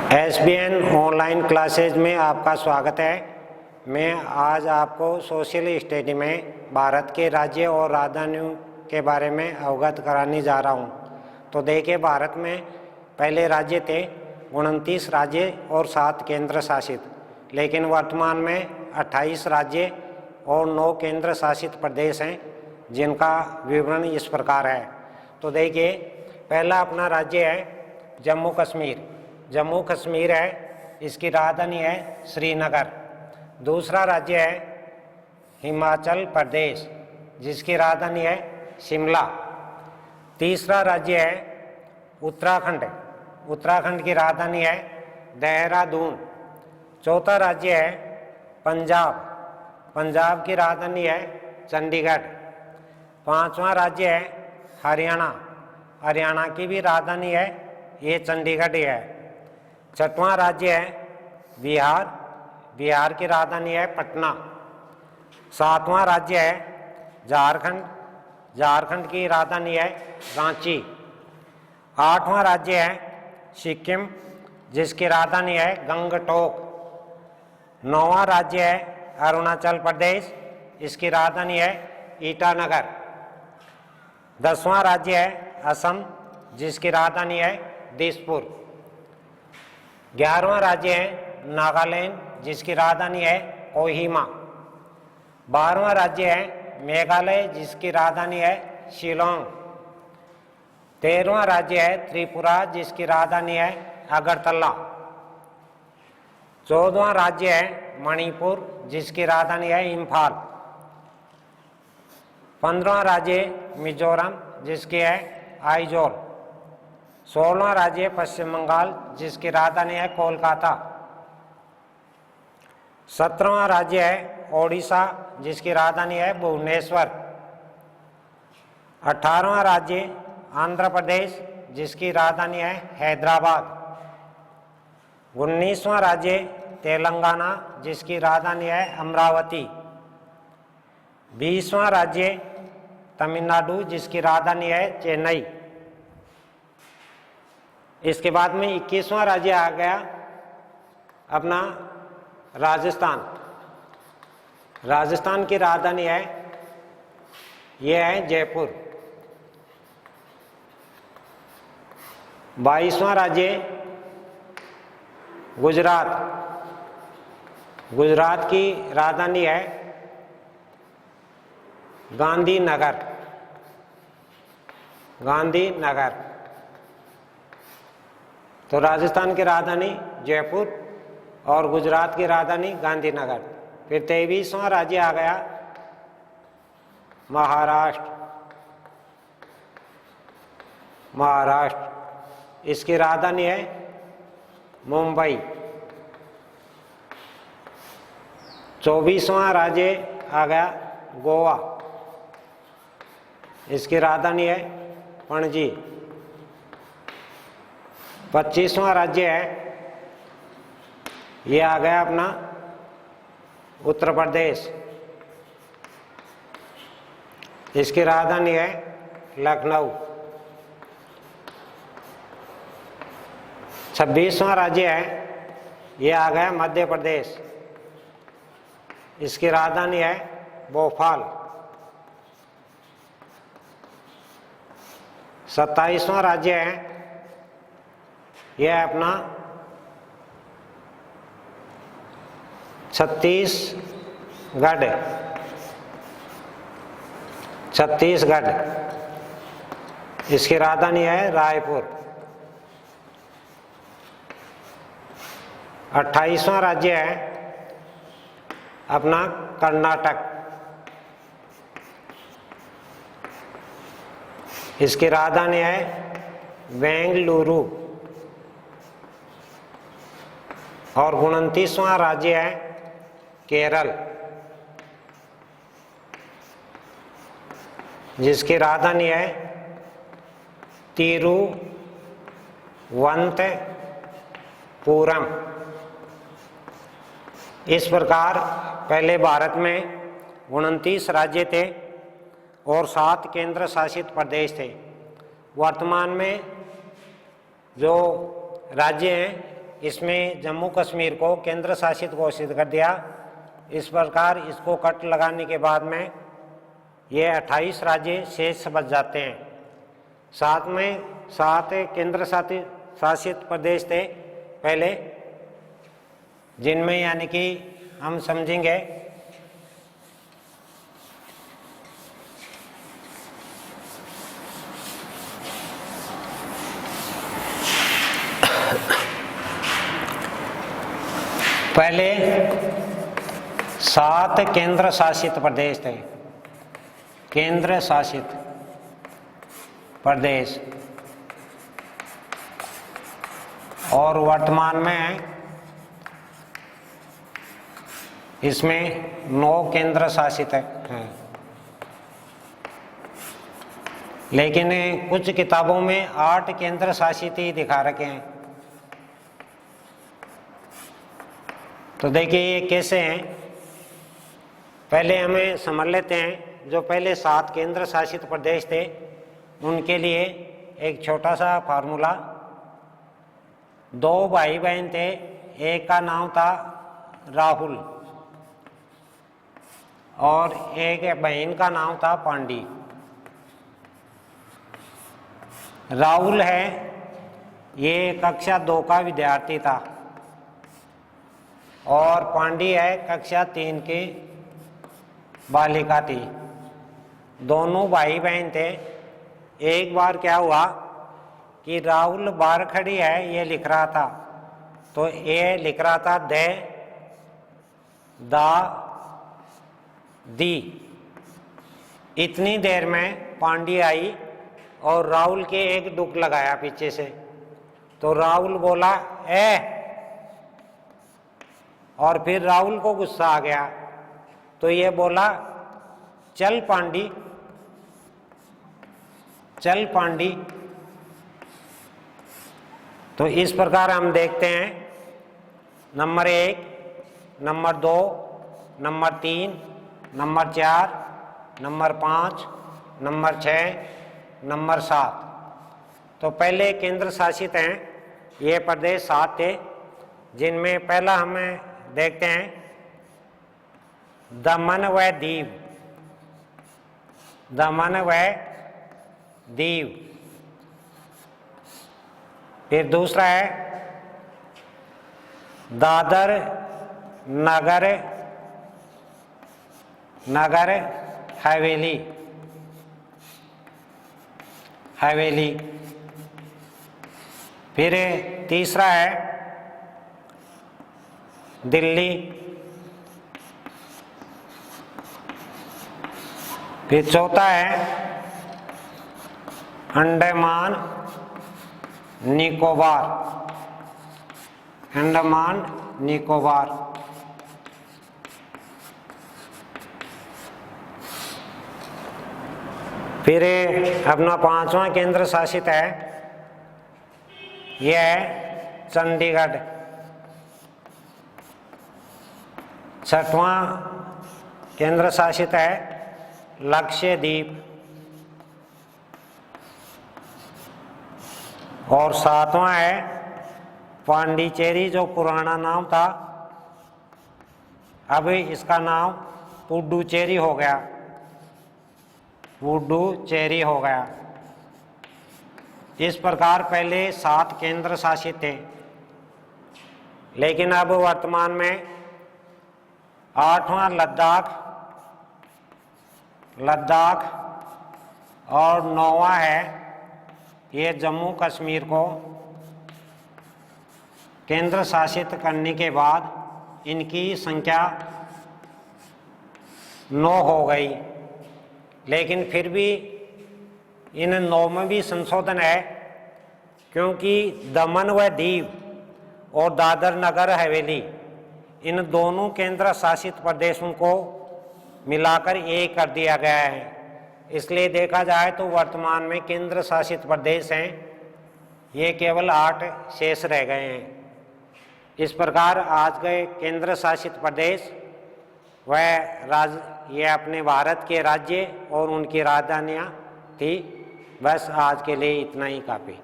SBN online classes में आपका स्वागत है। मैं आज आपको सोशल स्टडी में भारत के राज्य और राजधानियों के बारे में अवगत कराने जा रहा हूं। तो देखिए, भारत में पहले राज्य थे 29 राज्य और 7 केंद्र शासित, लेकिन वर्तमान में 28 राज्य और 9 केंद्र शासित प्रदेश हैं, जिनका विवरण इस प्रकार है। तो देखिए, पहला अपना राज्य है जम्मू कश्मीर। जम्मू कश्मीर है, इसकी राजधानी है श्रीनगर। दूसरा राज्य है हिमाचल प्रदेश, जिसकी राजधानी है शिमला। तीसरा राज्य है उत्तराखंड। उत्तराखंड की राजधानी है देहरादून। चौथा राज्य है पंजाब। पंजाब की राजधानी है चंडीगढ़। पांचवा राज्य है हरियाणा। हरियाणा की भी राजधानी है ये चंडीगढ़ ही है। छठवां राज्य है बिहार। बिहार की राजधानी है पटना। सातवां राज्य है झारखंड। झारखंड की राजधानी है रांची। आठवां राज्य है सिक्किम, जिसकी राजधानी है गंगटोक। नौवां राज्य है अरुणाचल प्रदेश, इसकी राजधानी है ईटानगर। 10वां राज्य है असम, जिसकी राजधानी है दिसपुर। 11वां राज्य है नागालैंड, जिसकी राजधानी है कोहिमा। 12वां राज्य है मेघालय, जिसकी राजधानी है शिलोंग। 13वां राज्य है त्रिपुरा, जिसकी राजधानी है अगरतला। 14वां राज्य है मणिपुर, जिसकी राजधानी है इम्फाल। 15वां राज्य मिजोरम, जिसकी है आइजोल। 16वां राज्य पश्चिम बंगाल, जिसकी राजधानी है कोलकाता। 17वां राज्य है ओडिशा, जिसकी राजधानी है भुवनेश्वर। 18वां राज्य आंध्र प्रदेश, जिसकी राजधानी है हैदराबाद। 19वां राज्य तेलंगाना, जिसकी राजधानी है अमरावती। 20वां राज्य तमिलनाडु, जिसकी राजधानी है चेन्नई। इसके बाद में 21वां राज्य आ गया अपना राजस्थान। राजस्थान की राजधानी है ये है जयपुर। 22वां राज्य गुजरात। गुजरात की राजधानी है गांधीनगर। गांधीनगर। तो राजस्थान की राजधानी जयपुर और गुजरात की राजधानी गांधीनगर। फिर 23वां राज्य आ गया महाराष्ट्र। महाराष्ट्र, इसकी राजधानी है मुंबई। 24वां राज्य आ गया गोवा, इसकी राजधानी है पणजी। 25वां राज्य है ये आ गया अपना उत्तर प्रदेश, इसकी राजधानी है लखनऊ। 26वां राज्य है ये आ गया मध्य प्रदेश, इसकी राजधानी है भोपाल। 27वां राज्य है यह अपना छत्तीसगढ़। छत्तीसगढ़, इसकी राजधानी है रायपुर। 28वां राज्य है अपना कर्नाटक, इसकी राजधानी है बेंगलुरु। और 29वां राज्य है केरल, जिसकी राजधानी है तिरुवनंतपुरम। इस प्रकार पहले भारत में 29 राज्य थे और 7 केंद्र शासित प्रदेश थे। वर्तमान में जो राज्य हैं इसमें जम्मू कश्मीर को केंद्र शासित घोषित कर दिया। इस प्रकार इसको कट लगाने के बाद में ये 28 राज्य शेष बच जाते हैं। साथ में 7 केंद्र शासित प्रदेश थे पहले, जिनमें यानी कि हम समझेंगे पहले 7 केंद्र शासित प्रदेश थे, केंद्र शासित प्रदेश, और वर्तमान में इसमें 9 केंद्र शासित हैं। लेकिन कुछ किताबों में 8 केंद्र शासित ही दिखा रखे हैं। तो देखिए ये कैसे हैं, पहले हमें समझ लेते हैं। जो पहले 7 केंद्र शासित प्रदेश थे उनके लिए एक छोटा सा फार्मूला। 2 भाई बहन थे, एक का नाम था राहुल और एक बहन का नाम था पांडी। राहुल है ये कक्षा 2 का विद्यार्थी था और पांडी है कक्षा 3 की बालिका थी। दोनों भाई बहन थे। एक बार क्या हुआ कि राहुल बाहर खड़ी है ये लिख रहा था, तो ये लिख रहा था दे दा दी। इतनी देर में पांडी आई और राहुल के एक डुक लगाया पीछे से, तो राहुल बोला ए, और फिर राहुल को गुस्सा आ गया तो ये बोला चल पांडी, चल पांडी। तो इस प्रकार हम देखते हैं number 1, number 2, number 3, number 4, number 5, number 6, number 7। तो पहले केंद्र शासित हैं ये प्रदेश 7 थे, जिनमें पहला हमें देखते हैं दमन व दीव। दमन व दीव। फिर दूसरा है दादर नगर नगर हवेली हवेली। फिर तीसरा है दिल्ली। फिर चौथा है अंडमान निकोबार। अंडमान निकोबार। फिर अपना 5वां केंद्र शासित है यह है चंडीगढ़। 6वां केंद्र शासित है लक्षद्वीप। और 7वां है पांडिचेरी, जो पुराना नाम था अब इसका नाम पुडुचेरी हो गया। पुडुचेरी हो गया। इस प्रकार पहले 7 केंद्र शासित थे, लेकिन अब वर्तमान में 8वां लद्दाख और 9वां है ये जम्मू कश्मीर को केंद्र शासित करने के बाद इनकी संख्या 9 हो गई। लेकिन फिर भी इन 9 में भी संशोधन है, क्योंकि दमन व दीव और दादर नगर हवेली इन दोनों केंद्र शासित प्रदेशों को मिलाकर एक कर दिया गया है। इसलिए देखा जाए तो वर्तमान में केंद्र शासित प्रदेश हैं ये केवल 8 शेष रह गए हैं। इस प्रकार आज के केंद्र शासित प्रदेश ये अपने भारत के राज्य और उनकी राजधानियाँ थी। बस आज के लिए इतना ही काफ़ी।